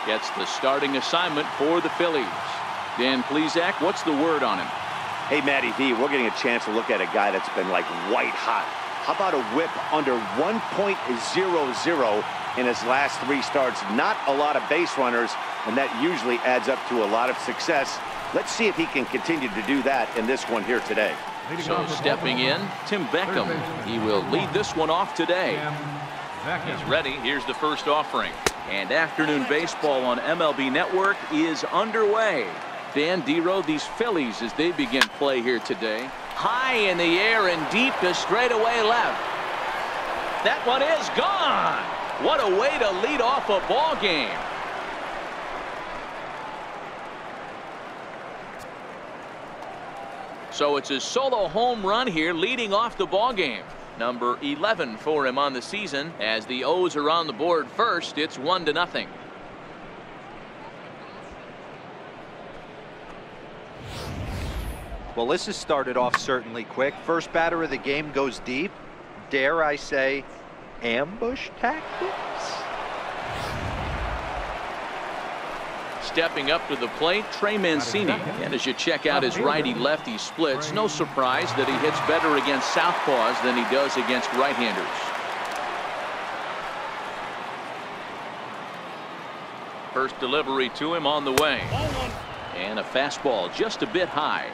Gets the starting assignment for the Phillies. Dan Plesac, what's the word on him? Hey, Matty V, we're getting a chance to look at a guy that's been like white hot. How about a whip under 1.00 in his last 3 starts? Not a lot of base runners, and that usually adds up to a lot of success. Let's see if he can continue to do that in this one here today. So stepping in, Tim Beckham. He will lead this one off today. He's ready. Here's the first offering. And afternoon baseball on MLB Network is underway. Dan Dero, these Phillies as they begin play here today. High in the air and deep to straightaway left. That one is gone. What a way to lead off a ball game. So it's his solo home run here leading off the ball game. Number 11 for him on the season. As the O's are on the board first, it's 1-0. Well, this has started off certainly quick. First batter of the game goes deep. Dare I say, ambush tactics? Stepping up to the plate, Trey Mancini. And as you check out his righty-lefty splits, no surprise that he hits better against southpaws than he does against right-handers. First delivery to him on the way. And a fastball just a bit high.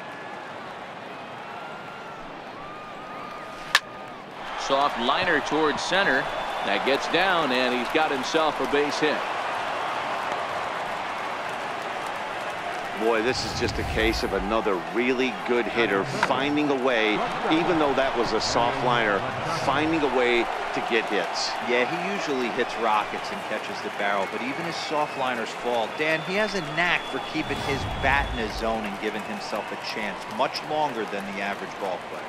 Soft liner towards center. That gets down, and he's got himself a base hit. Boy, this is just a case of another really good hitter finding a way, even though that was a soft liner, finding a way to get hits. Yeah, he usually hits rockets and catches the barrel, but even his soft liners fall. Dan, he has a knack for keeping his bat in his zone and giving himself a chance much longer than the average ball player.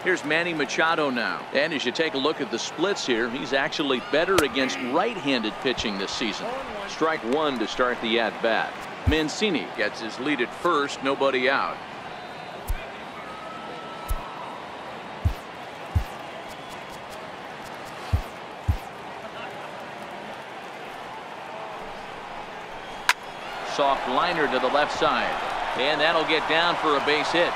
Here's Manny Machado now. And as you take a look at the splits here, he's actually better against right-handed pitching this season. Strike 1 to start the at-bat. Mancini gets his lead at first, nobody out. Soft liner to the left side, and that'll get down for a base hit.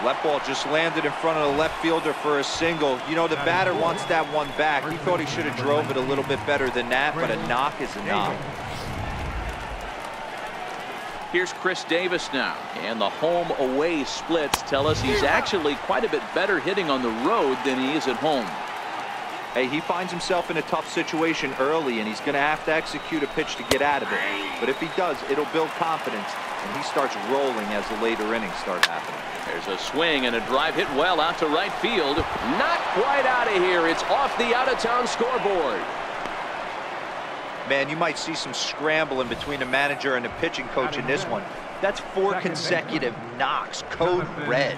That ball just landed in front of the left fielder for a single. You know, the batter wants that one back. He thought he should have drove it a little bit better than that, but a knock is a knock. Here's Chris Davis now, and the home-away splits tell us he's actually quite a bit better hitting on the road than he is at home. Hey, he finds himself in a tough situation early, and he's going to have to execute a pitch to get out of it. But if he does, it'll build confidence, and he starts rolling as the later innings start happening. There's a swing and a drive hit well out to right field. Not quite out of here. It's off the out-of-town scoreboard. Man, you might see some scrambling between the manager and the pitching coach in this one. That's 4 consecutive knocks. Code red.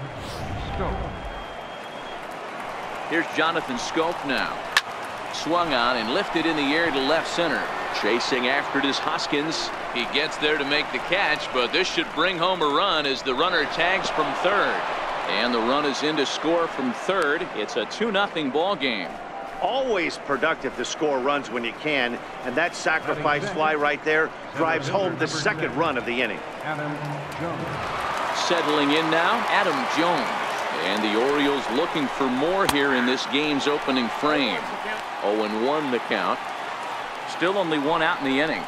Here's Jonathan Scope now. Swung on and lifted in the air to left center. Chasing after it is Hoskins. He gets there to make the catch, but this should bring home a run as the runner tags from third. And the run is in to score from third. It's a 2-0 ball game. Always productive to score runs when you can, and that sacrifice fly right there drives home the second run of the inning. Settling in now, Adam Jones. And the Orioles looking for more here in this game's opening frame. 0-1 the count. Still only 1 out in the inning.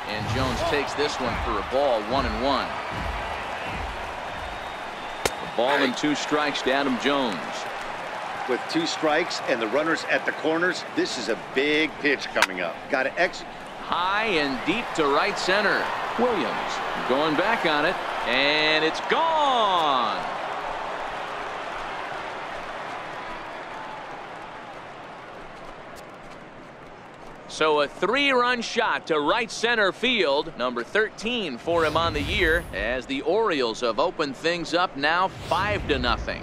And Jones takes this one for a ball, 1-1. A ball and 2 strikes to Adam Jones. With 2 strikes and the runners at the corners, this is a big pitch coming up. Got to execute. High and deep to right center. Williams going back on it, and it's gone. So a 3-run shot to right center field. Number 13 for him on the year, as the Orioles have opened things up now 5-0.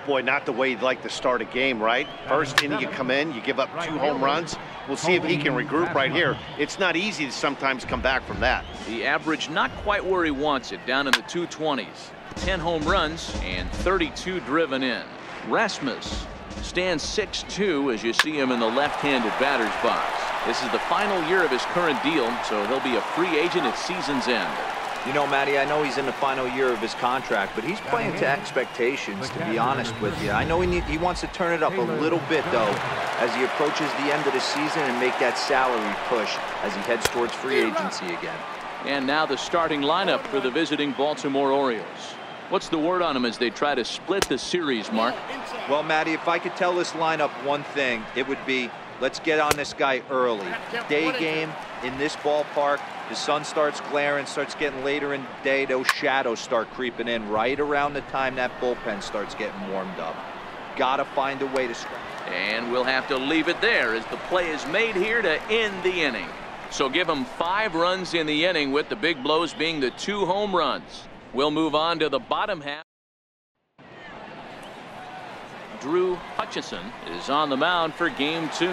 Boy, not the way you'd like to start a game, right? First inning, you come in, you give up 2 home runs. We'll see if he can regroup right here. It's not easy to sometimes come back from that. The average not quite where he wants it, down in the 220s. 10 home runs and 32 driven in. Rasmus Stands 6'2" as you see him in the left-handed batter's box. This is the final year of his current deal, so he'll be a free agent at season's end. You know, Matty, I know he's in the final year of his contract, but he's playing to expectations, to be honest with you. I know he wants to turn it up a little bit, though, as he approaches the end of the season and make that salary push as he heads towards free agency again. And now the starting lineup for the visiting Baltimore Orioles. What's the word on them as they try to split the series, Mark? Well, Matty, if I could tell this lineup one thing, it would be, let's get on this guy early. Day game in this ballpark, the sun starts glaring, starts getting later in the day, those shadows start creeping in right around the time that bullpen starts getting warmed up. Gotta find a way to scratch. And we'll have to leave it there as the play is made here to end the inning. So give them 5 runs in the inning, with the big blows being the 2 home runs. We'll move on to the bottom half. Drew Hutchison is on the mound for game 2.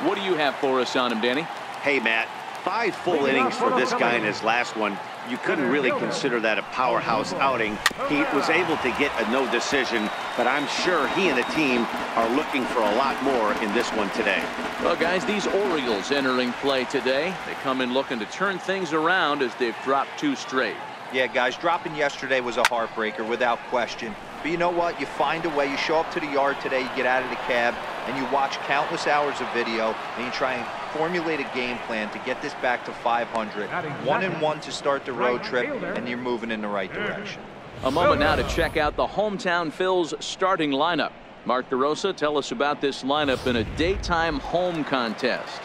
What do you have for us on him, Danny? Hey, Matt, 5 full innings for this guy in his last one. You couldn't really consider that a powerhouse outing. He was able to get a no decision, but I'm sure he and the team are looking for a lot more in this one today. Well, guys, these Orioles entering play today. They come in looking to turn things around as they've dropped 2 straight. Yeah, guys, dropping yesterday was a heartbreaker without question. But you know what? You find a way. You show up to the yard today, you get out of the cab, and you watch countless hours of video, and you try and formulate a game plan to get this back to 500. 1-1 to start the road trip, and you're moving in the right direction. A moment now to check out the hometown Phils starting lineup. Mark DeRosa, tell us about this lineup in a daytime home contest.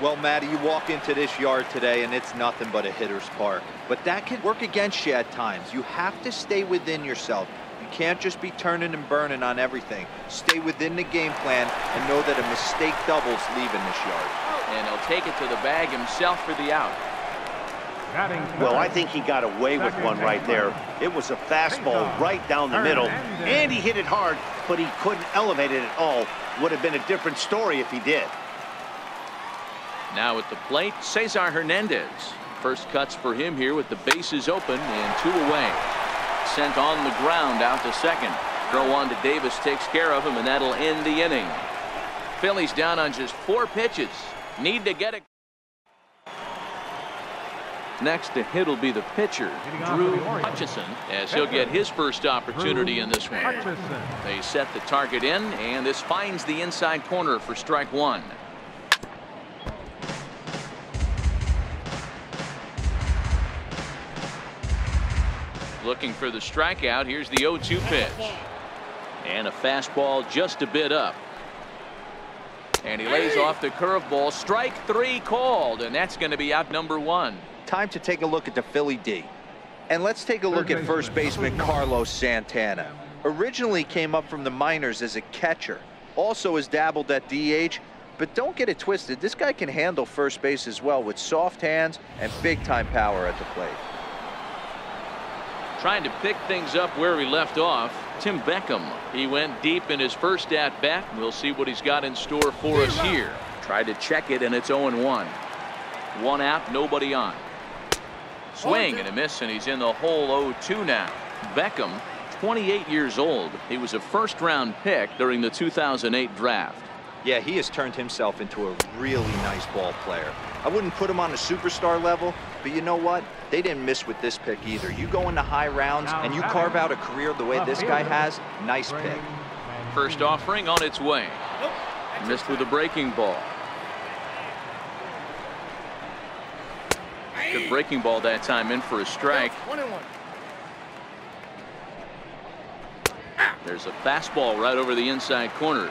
Well, Matty, you walk into this yard today and it's nothing but a hitter's park. But that can work against you at times. You have to stay within yourself. You can't just be turning and burning on everything. Stay within the game plan and know that a mistake doubles leaving this yard. And he'll take it to the bag himself for the out. Well, I think he got away with one right there. It was a fastball right down the middle, and he hit it hard, but he couldn't elevate it at all. Would have been a different story if he did. Now at the plate, Cesar Hernandez. First cuts for him here with the bases open and 2 away. Sent on the ground out to second. Throw on to Davis takes care of him, and that'll end the inning. Phillies down on just 4 pitches. Need to get it. Next to hit will be the pitcher, Drew Hutchison, as he'll get his first opportunity in this one. They set the target in, and this finds the inside corner for strike 1. Looking for the strikeout. Here's the 0-2 pitch. And a fastball just a bit up. And he lays off the curveball. Strike 3 called, and that's going to be out number 1. Time to take a look at the Philly D. And let's take a look at first baseman Carlos Santana. Originally came up from the minors as a catcher. Also has dabbled at DH. But don't get it twisted. This guy can handle first base as well with soft hands and big-time power at the plate. Trying to pick things up where we left off, Tim Beckham. He went deep in his first at-bat. We'll see what he's got in store for us here. Tried to check it, and it's 0-1. 1 out, nobody on. Swing and a miss, and he's in the hole 0-2 now. Beckham, 28 years old. He was a first-round pick during the 2008 draft. Yeah, he has turned himself into a really nice ball player. I wouldn't put him on the superstar level, but you know what? They didn't miss with this pick either. You go into high rounds and you carve out a career the way this guy has, nice pick. First offering on its way. Missed with a breaking ball. Good breaking ball that time, in for a strike. There's a fastball right over the inside corner.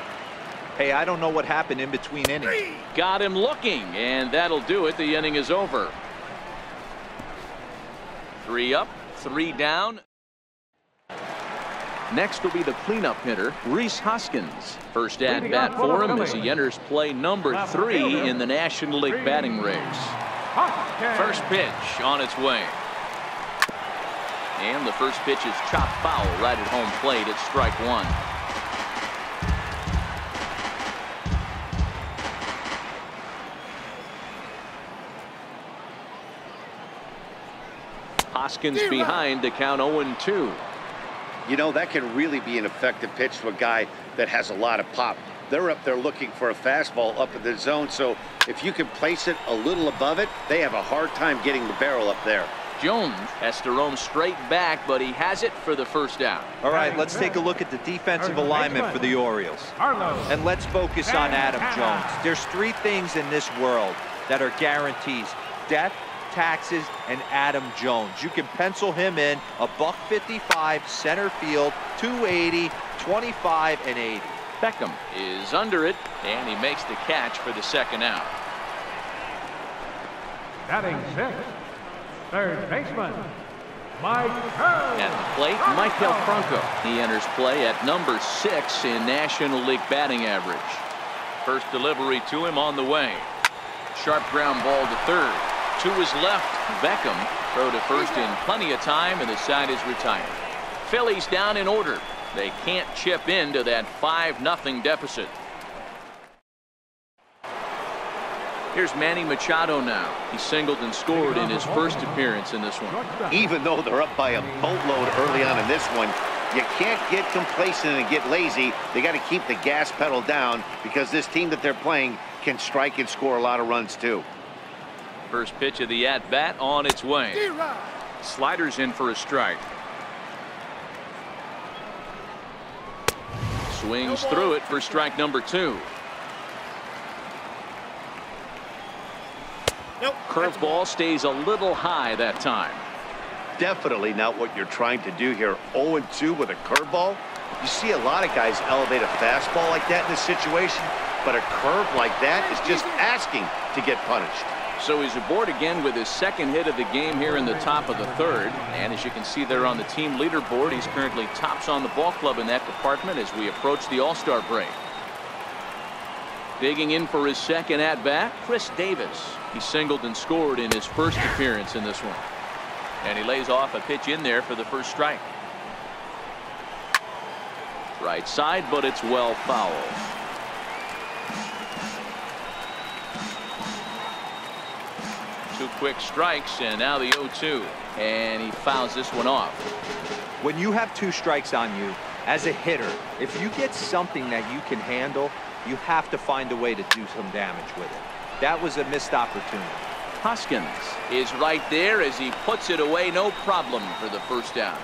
Hey, I don't know what happened in between innings. Got him looking, and that'll do it. The inning is over. 3 up, 3 down. Next will be the cleanup hitter, Rhys Hoskins. First at bat for him as he enters play number 3 in the National League batting race. First pitch on its way. And the first pitch is chopped foul right at home plate. It's strike 1. Hoskins behind to count 0-2. You know, that can really be an effective pitch to a guy that has a lot of pop. They're up there looking for a fastball up in the zone, so if you can place it a little above it, they have a hard time getting the barrel up there. Jones has to roam straight back, but he has it for the first down. All right, let's take a look at the defensive alignment for the Orioles. And let's focus on Adam Jones. There's three things in this world that are guarantees: death, taxes, and Adam Jones. You can pencil him in a $155, center field, 280, 25, and 80. Beckham is under it, and he makes the catch for the second out. Batting sixth, third baseman, Mike Hurd. At the plate, Michael Franco. He enters play at number 6 in National League batting average. First delivery to him on the way. Sharp ground ball to third. To his left, Beckham. Throw to first in plenty of time, and the side is retired. Phillies down in order. They can't chip into that 5-0 deficit. Here's Manny Machado now. He singled and scored in his first appearance in this one. Even though they're up by a boatload early on in this one, you can't get complacent and get lazy. They got to keep the gas pedal down, because this team that they're playing can strike and score a lot of runs too. First pitch of the at-bat on its way. Sliders in for a strike. Swings through it for strike number 2. Curveball stays a little high that time. Definitely not what you're trying to do here. 0-2 with a curveball. You see a lot of guys elevate a fastball like that in this situation, but a curve like that is just asking to get punished. So he's aboard again with his second hit of the game here in the top of the third. And as you can see there on the team leaderboard, he's currently tops on the ball club in that department as we approach the All-Star break. Digging in for his second at-bat, Chris Davis. He singled and scored in his first appearance in this one. And he lays off a pitch in there for the first strike. Right side, but it's well foul. Two quick strikes, and now the 0-2. And he fouls this one off. When you have 2 strikes on you, as a hitter, if you get something that you can handle, you have to find a way to do some damage with it. That was a missed opportunity. Hoskins is right there as he puts it away, no problem for the first down.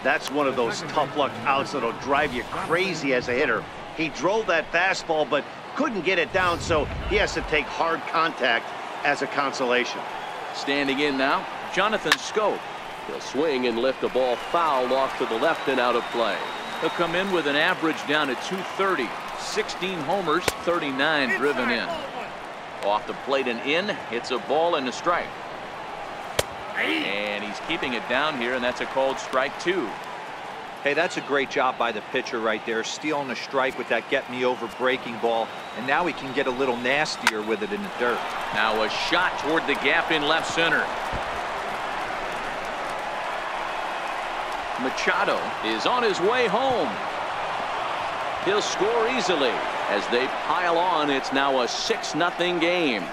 That's one of those tough luck outs that'll drive you crazy as a hitter. He drove that fastball but couldn't get it down, so he has to take hard contact as a consolation. Standing in now, Jonathan Schoop. He'll swing and lift the ball foul off to the left and out of play. He'll come in with an average down to 230. 16 homers, 39 driven in. Off the plate and in, it's a ball and a strike. And he's keeping it down here, and that's a called strike 2. Hey, that's a great job by the pitcher right there, stealing a strike with that get-me-over breaking ball, and now he can get a little nastier with it in the dirt. Now a shot toward the gap in left center. Machado is on his way home. He'll score easily as they pile on. It's now a 6-0 game.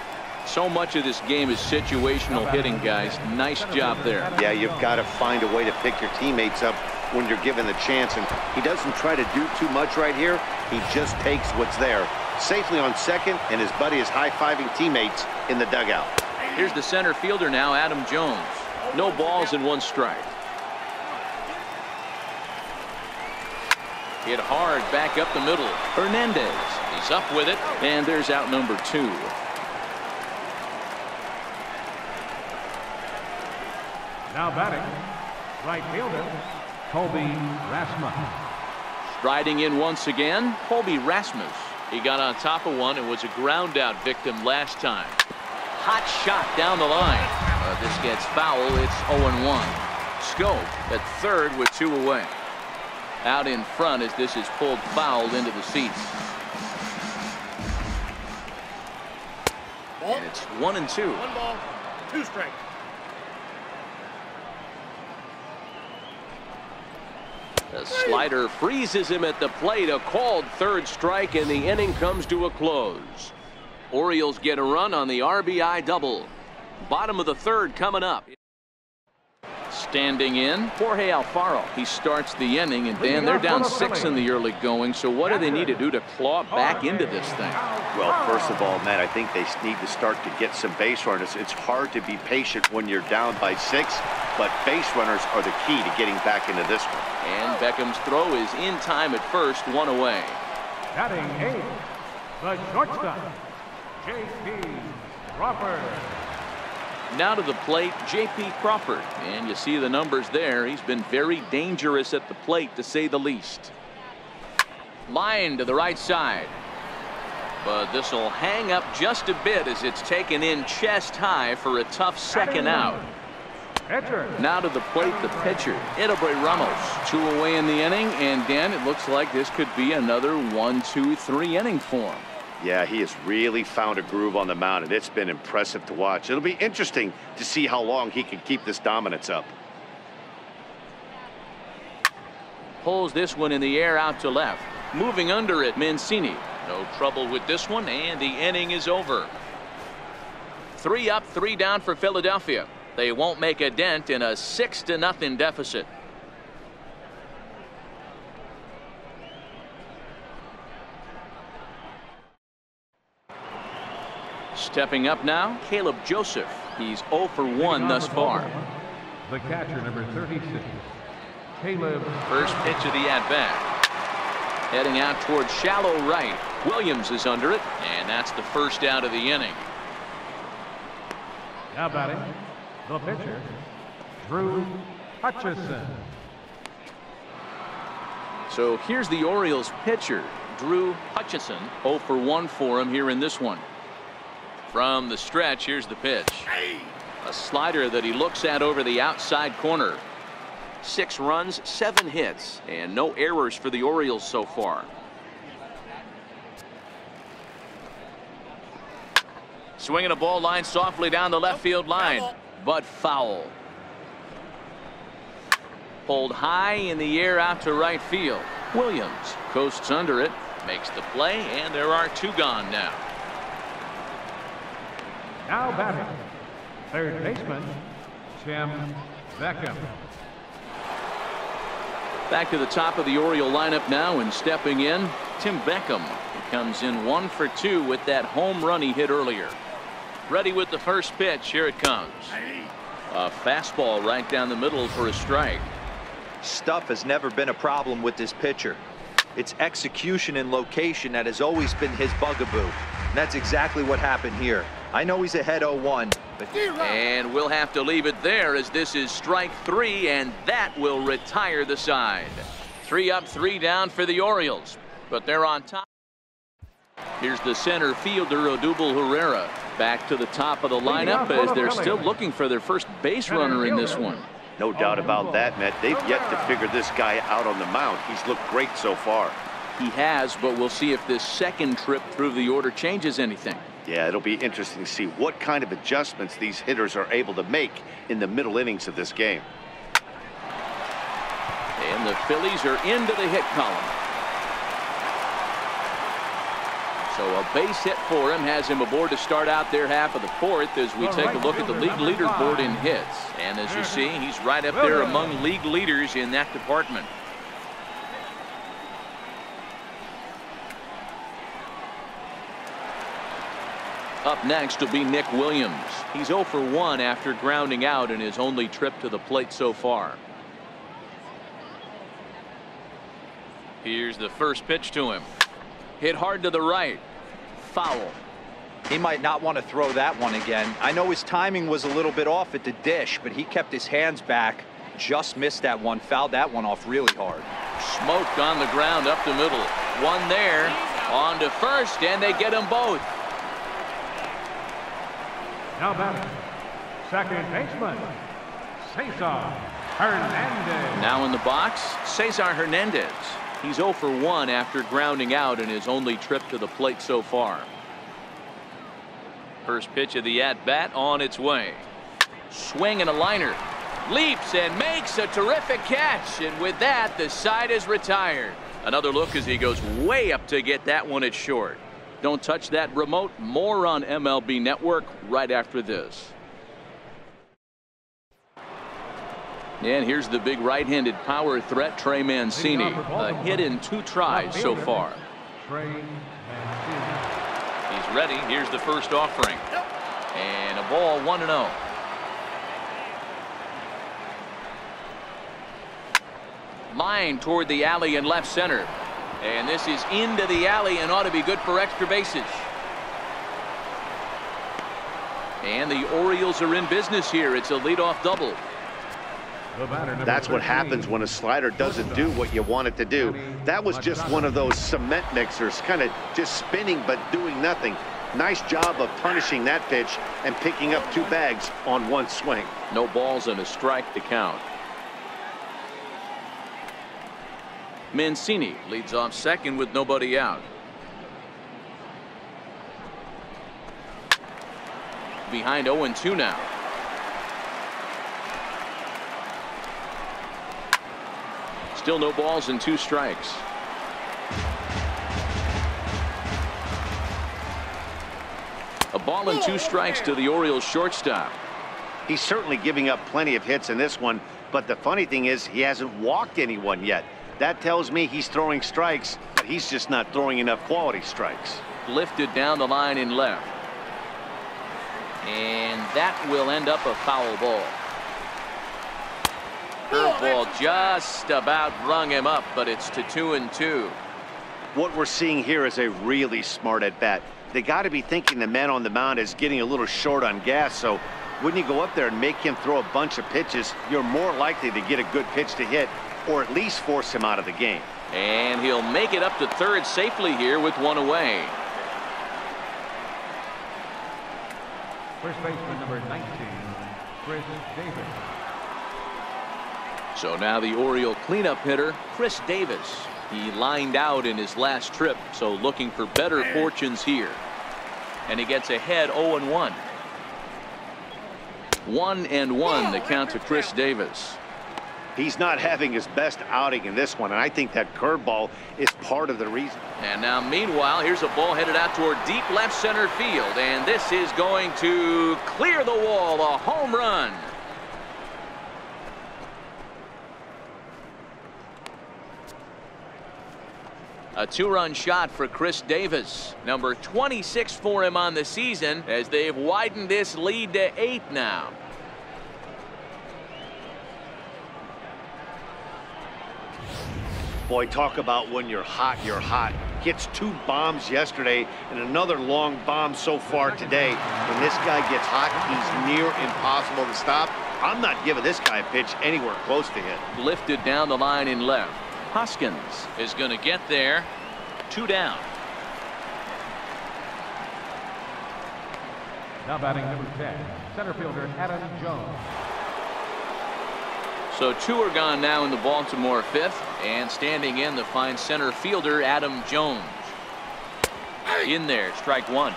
So much of this game is situational hitting, guys. Nice job there. Yeah, you've got to find a way to pick your teammates up when you're given the chance, and he doesn't try to do too much right here. He just takes what's there. Safely on second, and his buddy is high-fiving teammates in the dugout. Here's the center fielder now, Adam Jones. No balls and 1 strike. Hit hard back up the middle. Hernandez is up with it, and there's out number 2. Now batting, right fielder, Colby Rasmus. Striding in once again, Colby Rasmus. He got on top of one and was a ground out victim last time. Hot shot down the line. This gets foul. It's 0-1. Schoop at third with 2 away. Out in front as this is pulled foul into the seats. And it's 1-2. 1 ball, 2 strikes. The slider freezes him at the plate. A called third strike, and the inning comes to a close. Orioles get a run on the RBI double. Bottom of the third coming up. Standing in, Jorge Alfaro. He starts the inning, and Dan, they're down 6 in the early going. So what do they need to do to claw back into this thing? Well, first of all, Matt, I think they need to start to get some base runners. It's hard to be patient when you're down by 6, but base runners are the key to getting back into this one. And Beckham's throw is in time at first, 1 away. Batting 8, the shortstop, J.P. Crawford. Now to the plate, J.P. Crawford. And you see the numbers there. He's been very dangerous at the plate, to say the least. Line to the right side. But this will hang up just a bit as it's taken in chest high for a tough second out. Now to the plate, the pitcher, Edelbert Ramos. 2 away in the inning, and Dan, it looks like this could be another 1-2-3 inning for him. Yeah, he has really found a groove on the mound, and it's been impressive to watch. It'll be interesting to see how long he can keep this dominance up. Pulls this one in the air out to left. Moving under it, Mancini. No trouble with this one, and the inning is over. 3 up, 3 down for Philadelphia. They won't make a dent in a 6-0 deficit. Stepping up now, Caleb Joseph. He's 0 for 1 thus far. The catcher, number 36, Caleb. First pitch of the at-bat. Heading out towards shallow right. Williams is under it, and that's the first out of the inning. Now batting, the pitcher, Drew Hutchison. So here's the Orioles pitcher, Drew Hutchison. 0 for 1 for him here in this one. From the stretch, here's the pitch. A slider that he looks at over the outside corner. 6 runs, 7 hits, and no errors for the Orioles so far. Swinging a ball line softly down the left field line, but foul. Pulled high in the air out to right field. Williams coasts under it, makes the play, and there are 2 gone now. Now batting, third baseman, Tim Beckham. Back to the top of the Oriole lineup now, and stepping in, Tim Beckham. He comes in 1 for 2 with that home run he hit earlier. Ready with the first pitch. Here it comes. A fastball right down the middle for a strike. Stuff has never been a problem with this pitcher. It's execution and location that has always been his bugaboo. And that's exactly what happened here. I know he's ahead 0-1, but... And we'll have to leave it there as this is strike 3, and that will retire the side. 3 up, 3 down for the Orioles, but they're on top. Here's the center fielder, Odubel Herrera, back to the top of the lineup as they're still looking for their first base runner in this one. No doubt about that, Matt. They've yet to figure this guy out on the mound. He's looked great so far. He has, but we'll see if this second trip through the order changes anything. Yeah, it'll be interesting to see what kind of adjustments these hitters are able to make in the middle innings of this game. And the Phillies are into the hit column. So a base hit for him has him aboard to start out their half of the 4th as we take a look at the league leaderboard in hits. And as you see, he's right up there among league leaders in that department. Up next will be Nick Williams. He's 0 for 1 after grounding out in his only trip to the plate so far. Here's the first pitch to him. Hit hard to the right. Foul. He might not want to throw that one again. I know his timing was a little bit off at the dish, but he kept his hands back. Just missed that one. Fouled that one off really hard. Smoked on the ground up the middle. One there. On to first, and they get them both. Now batting, second baseman, Saison Hernandez. Now in the box, Cesar Hernandez. He's 0 for 1 after grounding out in his only trip to the plate so far. First pitch of the at-bat on its way. Swing and a liner. Leaps and makes a terrific catch. And with that, the side is retired. Another look as he goes way up to get that one at short. Don't touch that remote. More on MLB Network right after this. And here's the big right-handed power threat, Trey Mancini. A hit in 2 tries so far. He's ready. Here's the first offering. And a ball, 1-0. Line toward the alley in left center. And this is into the alley and ought to be good for extra bases. And the Orioles are in business here. It's a leadoff double. That's what happens when a slider doesn't do what you want it to do. That was just one of those cement mixers, kind of just spinning but doing nothing. Nice job of punishing that pitch and picking up 2 bags on 1 swing. No balls and a strike to count. Mancini leads off second with nobody out. Behind 0-2 now. Still no balls and 2 strikes. A ball and 2 strikes to the Orioles shortstop. He's certainly giving up plenty of hits in this one, but the funny thing is he hasn't walked anyone yet. That tells me he's throwing strikes, but he's just not throwing enough quality strikes. Lifted down the line in left. And that will end up a foul ball. Curveball just about rung him up, but it's to 2-2. What we're seeing here is a really smart at bat. They got to be thinking the man on the mound is getting a little short on gas, so when you go up there and make him throw a bunch of pitches, you're more likely to get a good pitch to hit or at least force him out of the game. And he'll make it up to third safely here with 1 away. First baseman number 19, Chris Davis. So now the Oriole cleanup hitter, Chris Davis. He lined out in his last trip, so looking for better fortunes here. And he gets ahead 0-1. 1-1 the count to Chris Davis. He's not having his best outing in this one, and I think that curveball is part of the reason. And now meanwhile, here's a ball headed out toward deep left center field, and this is going to clear the wall, a home run. A 2-run shot for Chris Davis, number 26 for him on the season, as they've widened this lead to 8 now. Boy, talk about when you're hot, you're hot. Hits 2 bombs yesterday and another long bomb so far today. When this guy gets hot, he's near impossible to stop. I'm not giving this guy a pitch anywhere close to hit. Lifted down the line in left. Hoskins is going to get there. 2 down. Now batting number 10, center fielder Adam Jones. So 2 are gone now in the Baltimore 5th, and standing in the fine center fielder Adam Jones. In there, strike 1.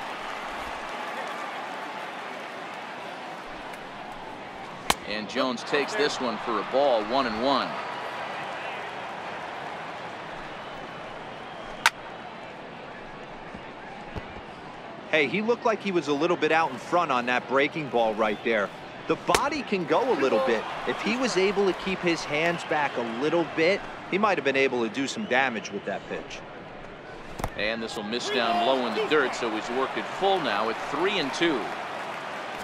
And Jones takes this one for a ball, 1-1. Hey, he looked like he was a little bit out in front on that breaking ball right there. The body can go a little bit. If he was able to keep his hands back a little bit, he might have been able to do some damage with that pitch. And this will miss down low in the dirt, so he's worked it full now at 3-2.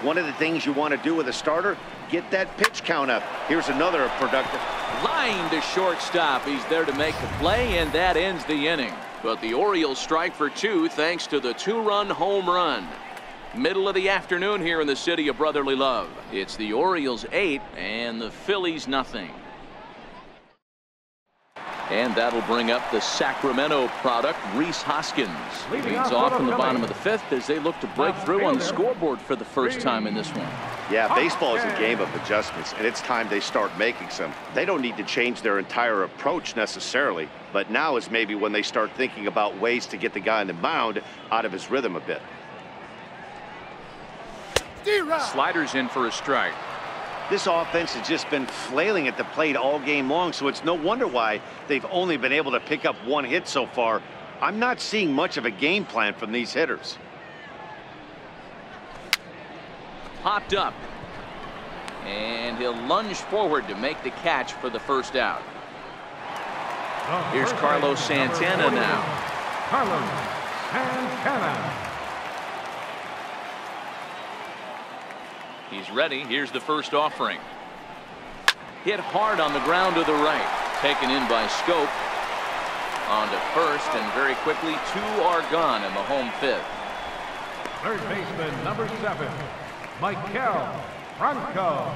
One of the things you want to do with a starter, get that pitch count up. Here's another productive. Line to shortstop. He's there to make the play, and that ends the inning. But the Orioles strike for 2 thanks to the 2-run home run. Middle of the afternoon here in the city of brotherly love. It's the Orioles 8 and the Phillies nothing. And that'll bring up the Sacramento product, Rhys Hoskins. Leads off in the bottom of the 5th as they look to break through on the scoreboard for the first time in this one. Yeah, baseball is a game of adjustments, and it's time they start making some. They don't need to change their entire approach necessarily, but now is maybe when they start thinking about ways to get the guy on the mound out of his rhythm a bit. Sliders in for a strike. This offense has just been flailing at the plate all game long, so it's no wonder why they've only been able to pick up 1 hit so far. I'm not seeing much of a game plan from these hitters. Popped up. And he'll lunge forward to make the catch for the first out. Here's Carlos Santana now. Carlos Santana. He's ready. Here's the first offering. Hit hard on the ground to the right. Taken in by Scope. On to first, and very quickly 2 are gone in the home fifth. Third baseman, number 7, Michael Franco.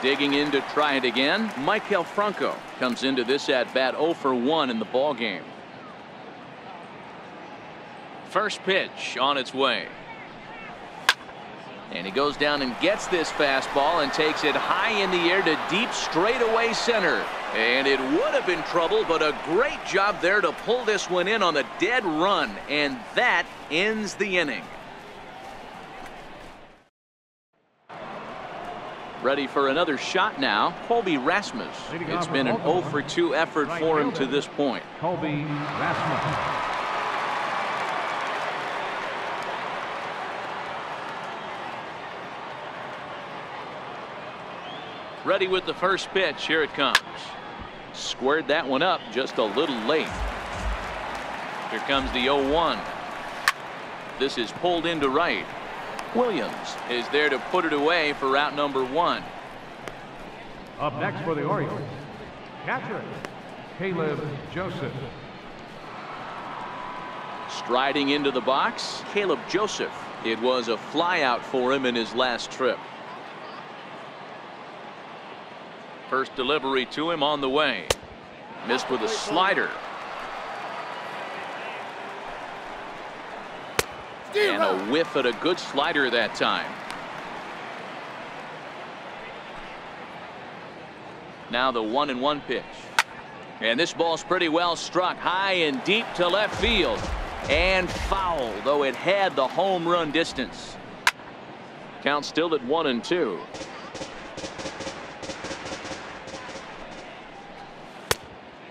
Digging in to try it again. Michael Franco comes into this at bat 0 for 1 in the ball game. First pitch on its way. And he goes down and gets this fastball and takes it high in the air to deep straightaway center. And it would have been trouble, but a great job there to pull this one in on the dead run. And that ends the inning. Ready for another shot now. Colby Rasmus. It's been an 0 for 2 effort for him to this point. Colby Rasmus. Ready with the first pitch. Here it comes. Squared that one up just a little late. Here comes the 0-1. This is pulled into right. Williams is there to put it away for route number 1. Up next for the Orioles, catcher Caleb Joseph. Striding into the box, Caleb Joseph. It was a flyout for him in his last trip. First delivery to him on the way. Missed with a slider. And a whiff at a good slider that time. Now the 1-1 pitch. And this ball's pretty well struck high and deep to left field. And foul, though it had the home run distance. Count still at 1-2.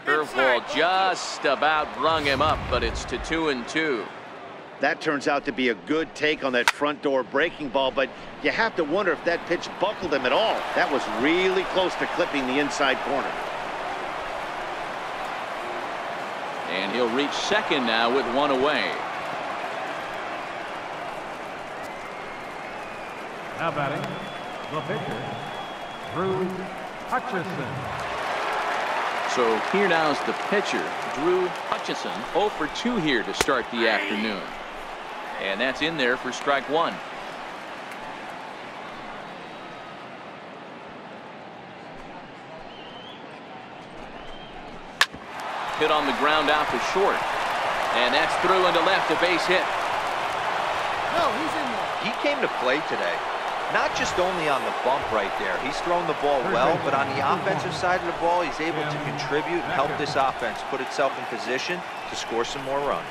Curveball just about brung him up, but it's to 2-2. That turns out to be a good take on that front door breaking ball, but you have to wonder if that pitch buckled him at all. That was really close to clipping the inside corner. And he'll reach second now with 1 away. Now batting, the pitcher, Drew Hutchison. So here now's the pitcher, Drew Hutchison, 0 for 2 here to start the afternoon. And that's in there for strike 1. Hit on the ground out to short. And that's through into left, a base hit. No, he's in there. He came to play today. Not just only on the bump right there. He's thrown the ball well, but on the offensive side of the ball, he's able to contribute and help this offense put itself in position to score some more runs.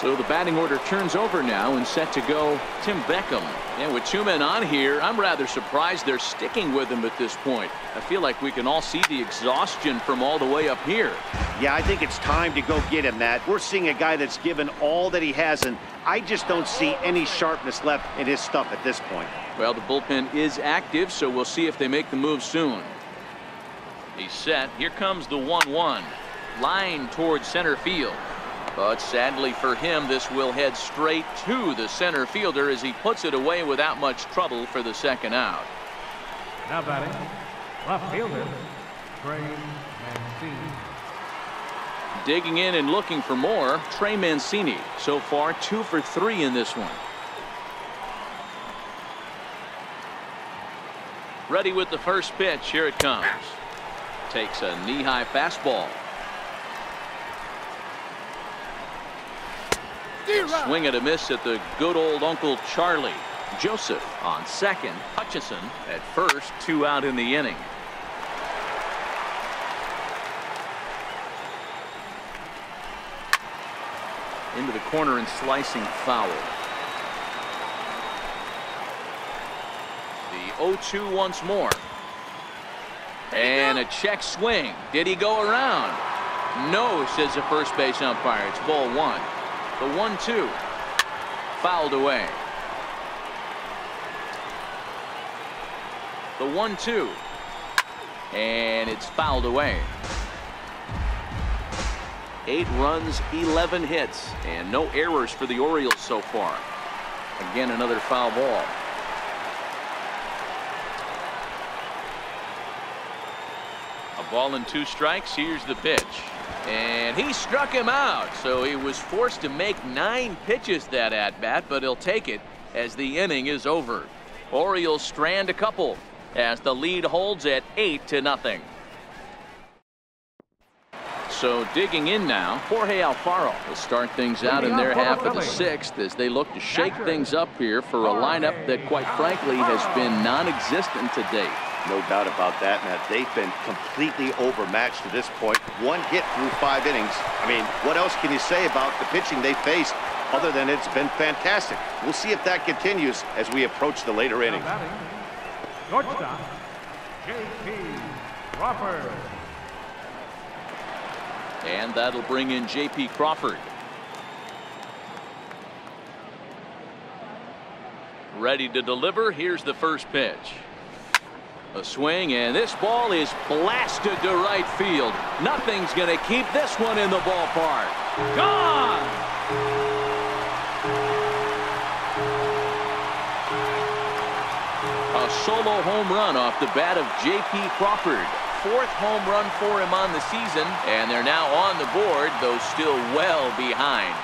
So the batting order turns over now and set to go Tim Beckham. And with 2 men on here, I'm rather surprised they're sticking with him at this point. I feel like we can all see the exhaustion from all the way up here. Yeah, I think it's time to go get him, Matt. We're seeing a guy that's given all that he has, and I just don't see any sharpness left in his stuff at this point. Well, the bullpen is active, so we'll see if they make the move soon. He's set. Here comes the 1-1. Line towards center field. But sadly for him, this will head straight to the center fielder as he puts it away without much trouble for the second out. Now batting, left fielder, Trey Mancini. Digging in and looking for more, Trey Mancini. So far 2 for 3 in this one. Ready with the first pitch. Here it comes. Takes a knee-high fastball. Swing and a miss at the good old Uncle Charlie. Joseph on second. Hutchison at first. 2 out in the inning. Into the corner and slicing foul. The 0-2 once more. And a check swing. Did he go around? No, says the first base umpire. It's ball 1. The 1-2. Fouled away. The 1-2. And it's fouled away. 8 runs, 11 hits, and no errors for the Orioles so far. Again, another foul ball. A ball and 2 strikes. Here's the pitch. And he struck him out, so he was forced to make 9 pitches that at-bat, but he'll take it as the inning is over. Orioles strand a couple as the lead holds at 8-0. So digging in now, Jorge Alfaro will start things out in their half of the 6th as they look to shake things up here for a lineup that, quite frankly, has been non-existent to date. No doubt about that, Matt. They've been completely overmatched to this point. 1 hit through 5 innings. I mean, what else can you say about the pitching they faced other than it's been fantastic? We'll see if that continues as we approach the later innings. Shortstop, J.P. Crawford. And that'll bring in J.P. Crawford. Ready to deliver. Here's the first pitch. A swing, and this ball is blasted to right field. Nothing's going to keep this one in the ballpark. Gone! A solo home run off the bat of J.P. Crawford. 4th home run for him on the season, and they're now on the board, though still well behind.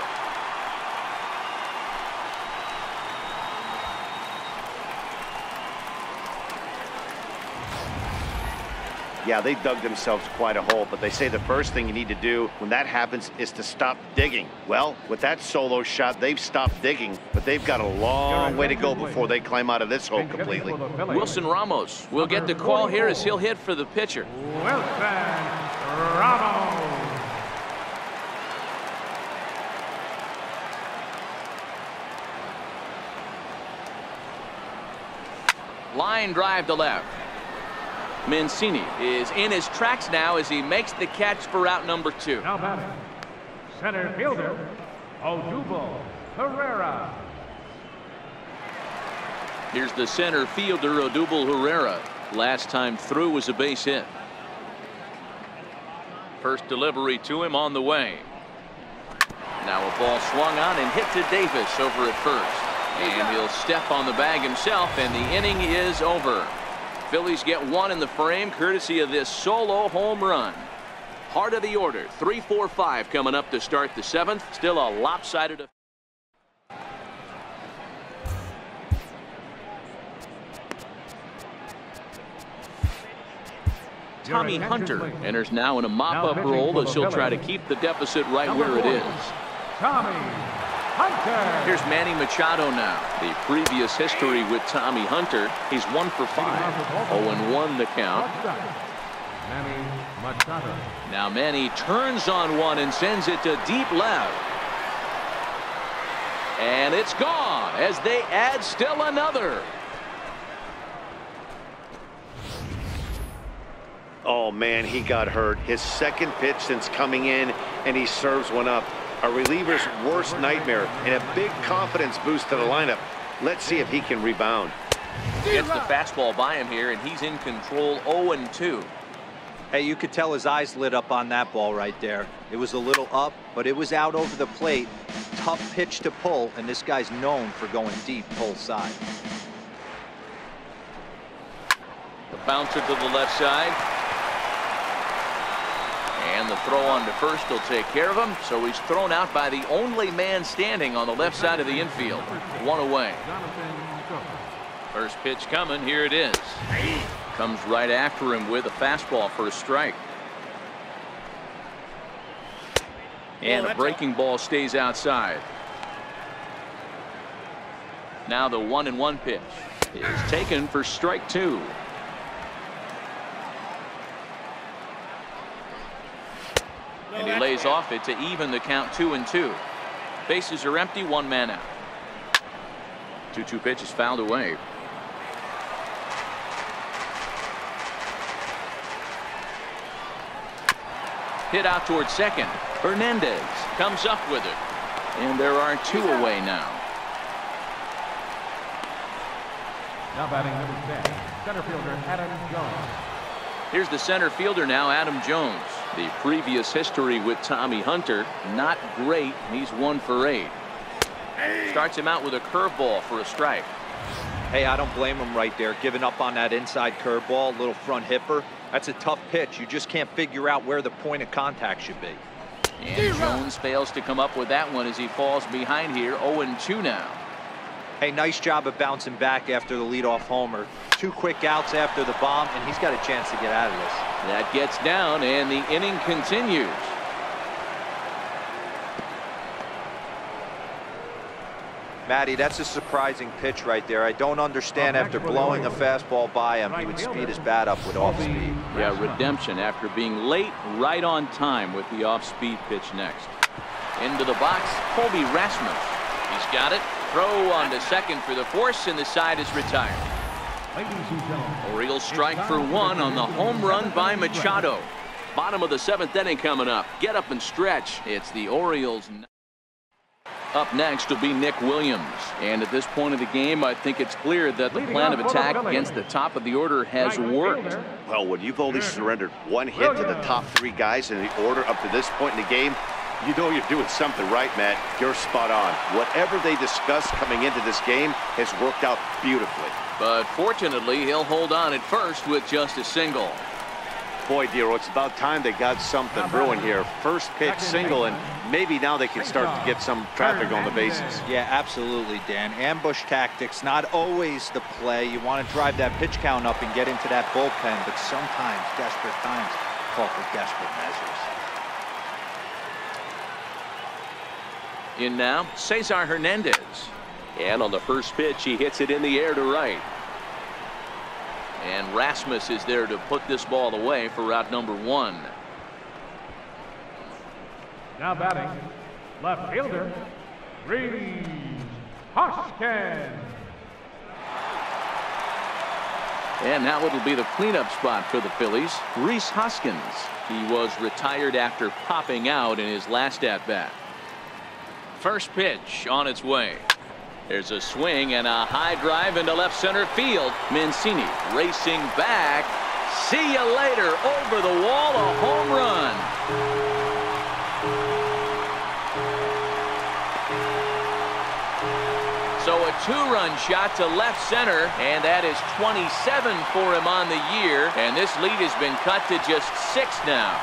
Yeah, they dug themselves quite a hole, but they say the first thing you need to do when that happens is to stop digging. Well, with that solo shot, they've stopped digging, but they've got a long way to go before they climb out of this hole completely. Wilson Ramos will get the call here as he'll hit for the pitcher. Wilson Ramos. Line drive to left. Mancini is in his tracks now as he makes the catch for out number 2. Now batting, center fielder, Odubel Herrera. Here's the center fielder, Odubel Herrera. Last time through was a base hit. First delivery to him on the way. Now a ball swung on and hit to Davis over at first. And he'll step on the bag himself, and the inning is over. Phillies get 1 in the frame courtesy of this solo home run. Heart of the order, 3-4-5 coming up to start the 7th. Still a lopsided. Tommy Hunter enters now in a mop-up role as he'll try to keep the deficit right where it is. Tommy Hunter. Here's Manny Machado now. The previous history with Tommy Hunter, he's 1 for 5. 0-1 the count. Manny Machado. Now Manny turns on one and sends it to deep left. And it's gone as they add still another. Oh, man, he got hurt. His 2nd pitch since coming in, and he serves one up. A reliever's worst nightmare and a big confidence boost to the lineup. Let's see if he can rebound. Gets the fastball by him here, and he's in control. 0-2. Hey, you could tell his eyes lit up on that ball right there. It was a little up, but it was out over the plate. Tough pitch to pull, and this guy's known for going deep pull side. The bouncer to the left side. And the throw on to first will take care of him. So he's thrown out by the only man standing on the left side of the infield. 1 away. First pitch coming. Here it is. Comes right after him with a fastball for a strike. And a breaking ball stays outside. Now the 1-1 pitch is taken for strike 2. And he lays off it to even the count 2-2. Bases are empty, 1 man out. 2-2 pitch is fouled away. Hit out towards second. Hernandez comes up with it. And there are 2 away now. Now batting number 10, center fielder Adam Jones. Here's the center fielder now, Adam Jones. The previous history with Tommy Hunter, not great. He's 1 for 8. Starts him out with a curveball for a strike. Hey, I don't blame him right there, giving up on that inside curveball, little front hipper. That's a tough pitch. You just can't figure out where the point of contact should be. And Jones fails to come up with that one as he falls behind here. 0-2 now. Hey, nice job of bouncing back after the leadoff homer. 2 quick outs after the bomb, and he's got a chance to get out of this. That gets down, and the inning continues. Matty, that's a surprising pitch right there. I don't understand after blowing a fastball by him, he would speed his bat up with off speed. Yeah, redemption after being late, right on time with the off-speed pitch next. Into the box, Colby Rasmus. He's got it. Throw on to second for the force, and the side is retired. Orioles strike for 1 on the home run by Machado. Bottom of the 7th inning coming up. Get up and stretch. It's the Orioles. Up next will be Nick Williams. And at this point of the game, I think it's clear that the plan of attack against the top of the order has worked. Well, when you've only surrendered 1 hit to the top 3 guys in the order up to this point in the game, you know you're doing something right, Matt. You're spot on. Whatever they discussed coming into this game has worked out beautifully. But fortunately, he'll hold on at first with just a single. Boy, Dero, it's about time they got something brewing here. First pitch single, and maybe now they can start to get some traffic on the bases. Yeah, absolutely, Dan. Ambush tactics, not always the play. You want to drive that pitch count up and get into that bullpen, but sometimes desperate times call for desperate measures. In now, Cesar Hernandez. And on the first pitch, he hits it in the air to right. And Rasmus is there to put this ball away for out number 1. Now batting, left fielder, Reese Hoskins. And now it'll be the cleanup spot for the Phillies. Reese Hoskins. He was retired after popping out in his last at-bat. First pitch on its way. There's a swing and a high drive into left center field. Mancini racing back. See you later. Over the wall, a home run. So a 2-run shot to left center, and that is 27 for him on the year. And this lead has been cut to just 6 now.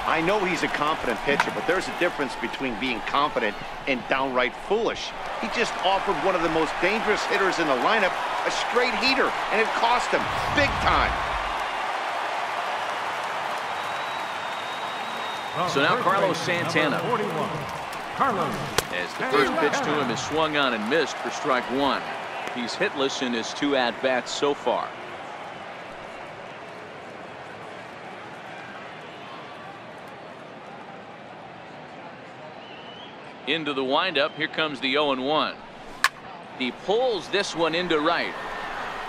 I know he's a confident pitcher, but there's a difference between being confident and downright foolish. He just offered one of the most dangerous hitters in the lineup a straight heater, and it cost him big time. So now Carlos Santana. As the first pitch to him is swung on and missed for strike 1. He's hitless in his 2 at-bats so far. Into the windup. Here comes the 0-1. He pulls this one into right.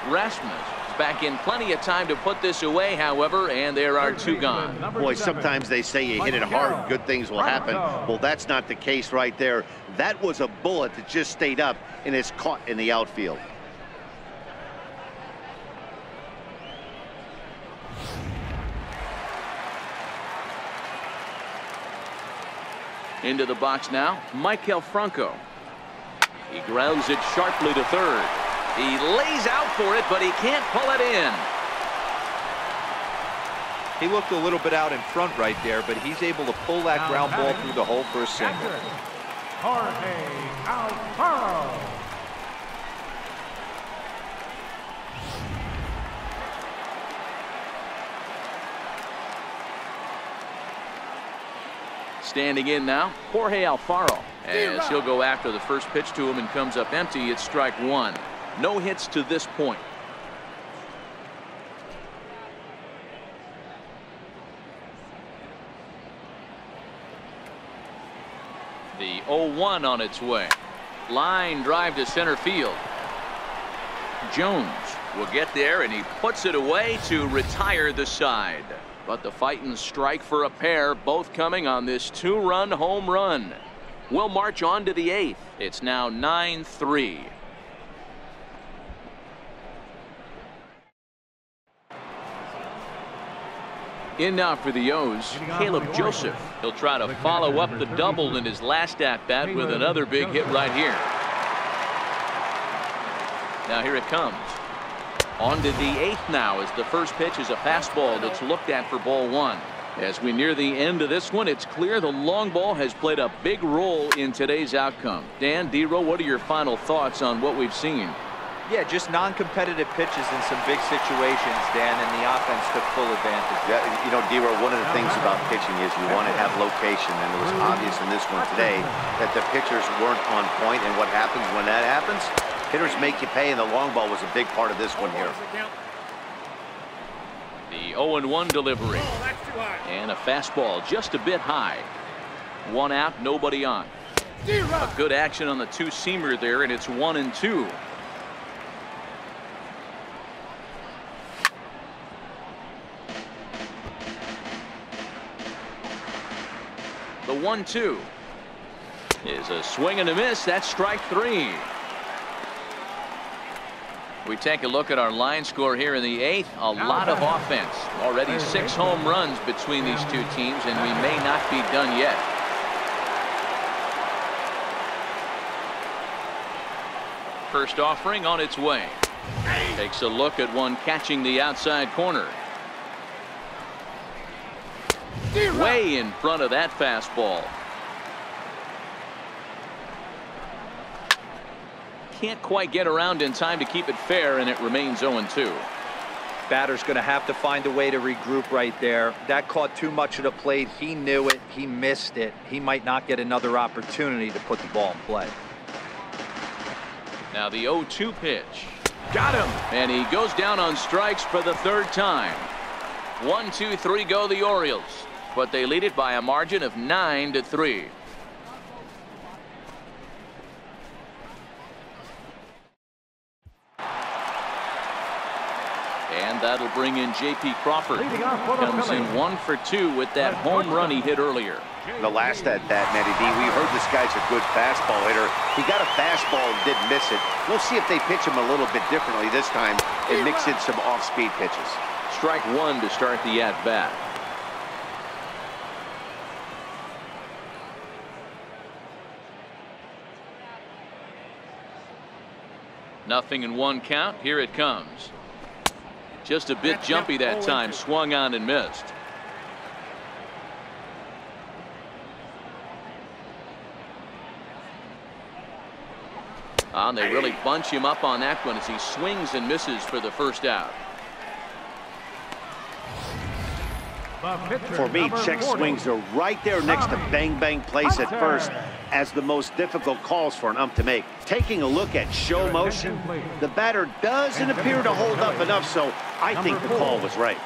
Rasmus is back in plenty of time to put this away, however, and there are 2 gone. Boy, sometimes they say you hit it hard, good things will happen. Well, that's not the case right there. That was a bullet that just stayed up and is caught in the outfield. Into the box now, Maikel Franco. He grounds it sharply to third. He lays out for it, but he can't pull it in. He looked a little bit out in front right there, but he's able to pull that ground ball through the hole for a single. Jorge Alfaro. Standing in now, Jorge Alfaro. As he'll go after the first pitch to him and comes up empty, it's strike 1. No hits to this point. The 0-1 on its way. Line drive to center field. Jones will get there, and he puts it away to retire the side. But the Titans strike for a pair, both coming on this 2-run home run. We'll march on to the 8th. It's now 9-3. In now for the O's, Caleb Joseph. He'll try to follow up the double in his last at-bat with another big hit right here. Now here it comes. On to the 8th now as the first pitch is a fastball that's looked at for ball 1. As we near the end of this one, it's clear the long ball has played a big role in today's outcome. Dan, D-Row, what are your final thoughts on what we've seen? Yeah, just non-competitive pitches in some big situations, Dan, and the offense took full advantage. Yeah, you know, D-Row, one of the things about pitching is you want to have location, and it was obvious in this one today that the pitchers weren't on point, and what happens when that happens? Hitters make you pay, and the long ball was a big part of this one here. The 0-1 delivery. And a fastball just a bit high. 1 out, nobody on. A good action on the 2-seamer there, and it's 1-2. The 1-2 is a swing and a miss. That's strike 3. We take a look at our line score here in the 8th. A lot of offense. Already 6 home runs between these two teams, and we may not be done yet. First offering on its way. Takes a look at one catching the outside corner. Way in front of that fastball. Can't quite get around in time to keep it fair, and it remains 0-2. Batter's going to have to find a way to regroup right there. That caught too much of the plate. He knew it. He missed it. He might not get another opportunity to put the ball in play. Now the 0-2 pitch. Got him. And he goes down on strikes for the 3rd time. 1, 2, 3 go the Orioles, but they lead it by a margin of 9-3. And that'll bring in J.P. Crawford. Comes in 1 for 2 with that home run he hit earlier. The last at that, Matty D, we heard this guy's a good fastball hitter. He got a fastball and didn't miss it. We'll see if they pitch him a little bit differently this time and mix in some off-speed pitches. Strike 1 to start the at-bat. Nothing in 1 count. Here it comes. Just a bit jumpy that time. Swung on and missed. And they really bunch him up on that one as he swings and misses for the first out. For me, check swings are right there next to bang-bang plays at first as the most difficult calls for an ump to make. Taking a look at show motion, the batter doesn't appear to hold up enough, so I think the call was right.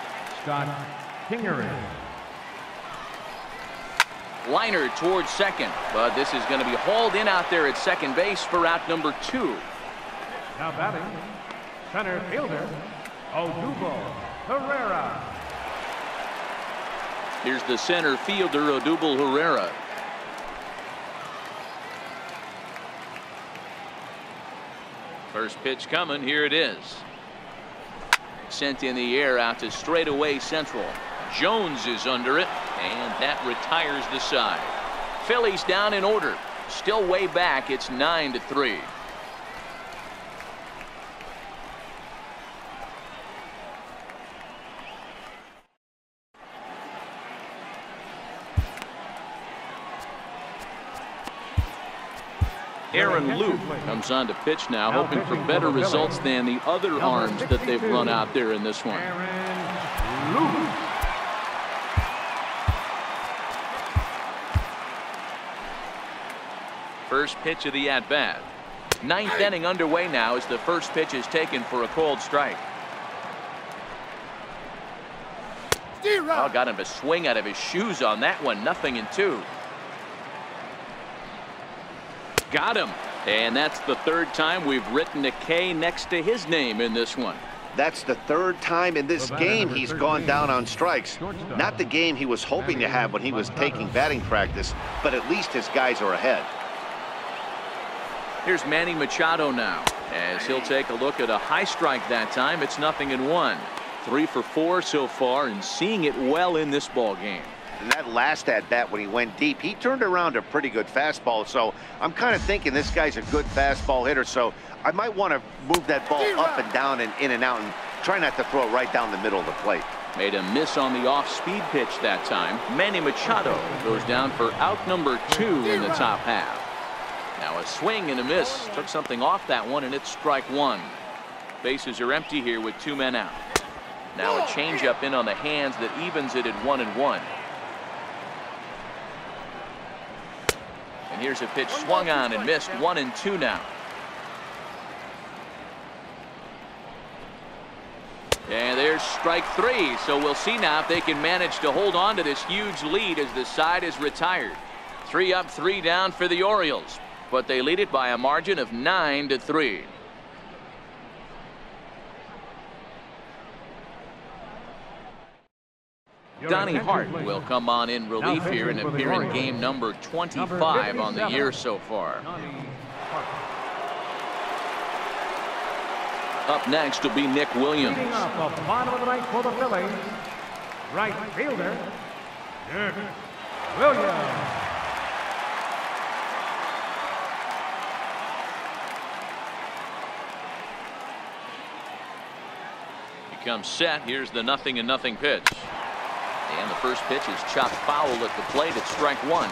Liner towards second, but this is going to be hauled in out there at second base for out number 2. Now batting, center fielder, Odubel Herrera. Here's the center fielder, Odubel Herrera. First pitch coming. Here it is. Sent in the air out to straightaway central. Jones is under it, and that retires the side. Phillies down in order. Still way back. It's 9-3. Aaron Luke comes on to pitch now, hoping for better results than the other arms that they've run out there in this one. First pitch of the at-bat. 9th inning underway now as the first pitch is taken for a called strike. Oh, got him to swing out of his shoes on that one. 0-2. Got him. And that's the 3rd time we've written a K next to his name in this one. That's the third time in this game he's gone down on strikes. Not the game he was hoping to have when he was taking batting practice, but at least his guys are ahead. Here's Manny Machado now, as he'll take a look at a high strike that time. It's 0-1. 3 for 4 so far, and seeing it well in this ball game. And that last at bat when he went deep, he turned around a pretty good fastball. So I'm kind of thinking this guy's a good fastball hitter. So I might want to move that ball up and down and in and out and try not to throw it right down the middle of the plate. Made a miss on the off-speed pitch that time. Manny Machado goes down for out number 2 in the top half. Now a swing and a miss. Took something off that one, and it's strike 1. Bases are empty here with 2 men out. Now a changeup in on the hands that evens it at 1-1. And here's a pitch swung on and missed. 1-2 now. And there's strike 3. So we'll see now if they can manage to hold on to this huge lead as the side is retired. 3 up, 3 down for the Orioles, but they lead it by a margin of 9-3. Donnie Hart will come on in relief here and appear in game number 25 on the year so far. Up next will be Nick Williams. Leading off the bottom of the ninth for the Phillies, right fielder, Nick Williams. He comes set. Here's the 0-0 pitch. And the first pitch is chopped foul at the plate at strike 1.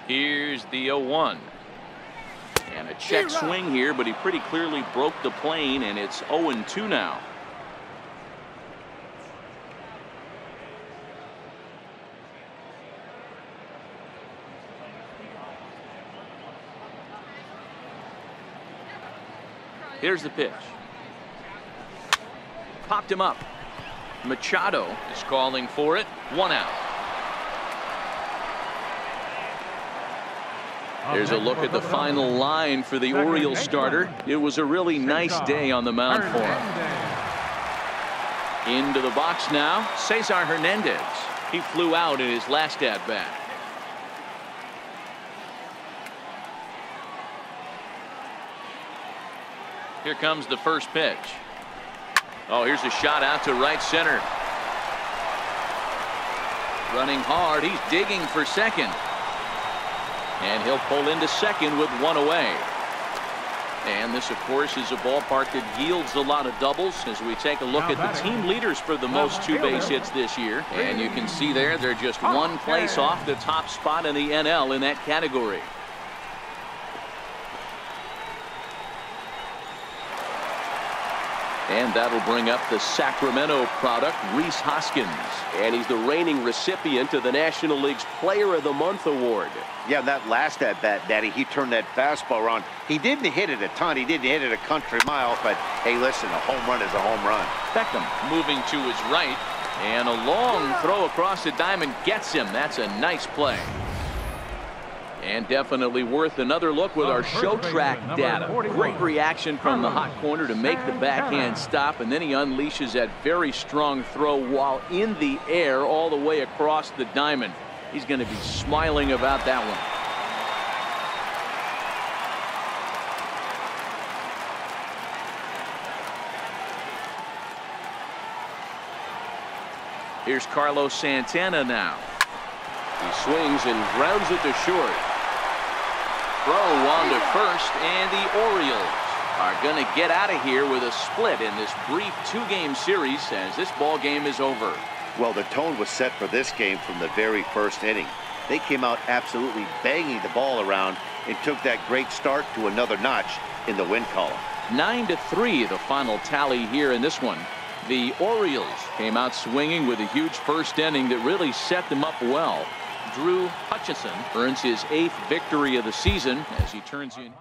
Here's the 0-1. And a check swing here, but he pretty clearly broke the plane, and it's 0-2 now. Here's the pitch. Popped him up. Machado is calling for it. 1 out. Here's a look at the final line for the Orioles starter. It was a really nice day on the mound for him. Into the box now, Cesar Hernandez. He flew out in his last at bat. Here comes the first pitch. Oh, here's a shot out to right center. Running hard, he's digging for second. And he'll pull into second with 1 away. And this, of course, is a ballpark that yields a lot of doubles as we take a look at the team leaders for the most 2 base hits this year. And you can see there, they're just 1 place off the top spot in the NL in that category. And that'll bring up the Sacramento product, Rhys Hoskins. And he's the reigning recipient of the National League's Player of the Month award. Yeah, that last at bat, Daddy, he turned that fastball around. He didn't hit it a ton. He didn't hit it a country mile. But, hey, listen, a home run is a home run. Beckham moving to his right. And a long throw across the diamond gets him. That's a nice play. And definitely worth another look with our show track data. Great reaction from the hot corner to make the backhand stop, and then he unleashes that very strong throw while in the air all the way across the diamond. He's going to be smiling about that one. Here's Carlos Santana now. He swings and grounds it to short. Throw on to first, and the Orioles are going to get out of here with a split in this brief 2-game series as this ball game is over. Well, the tone was set for this game from the very first inning. They came out absolutely banging the ball around and took that great start to another notch in the win column. 9-3 the final tally here in this one. The Orioles came out swinging with a huge first inning that really set them up well. Drew Hutchison earns his 8th victory of the season as he turns in.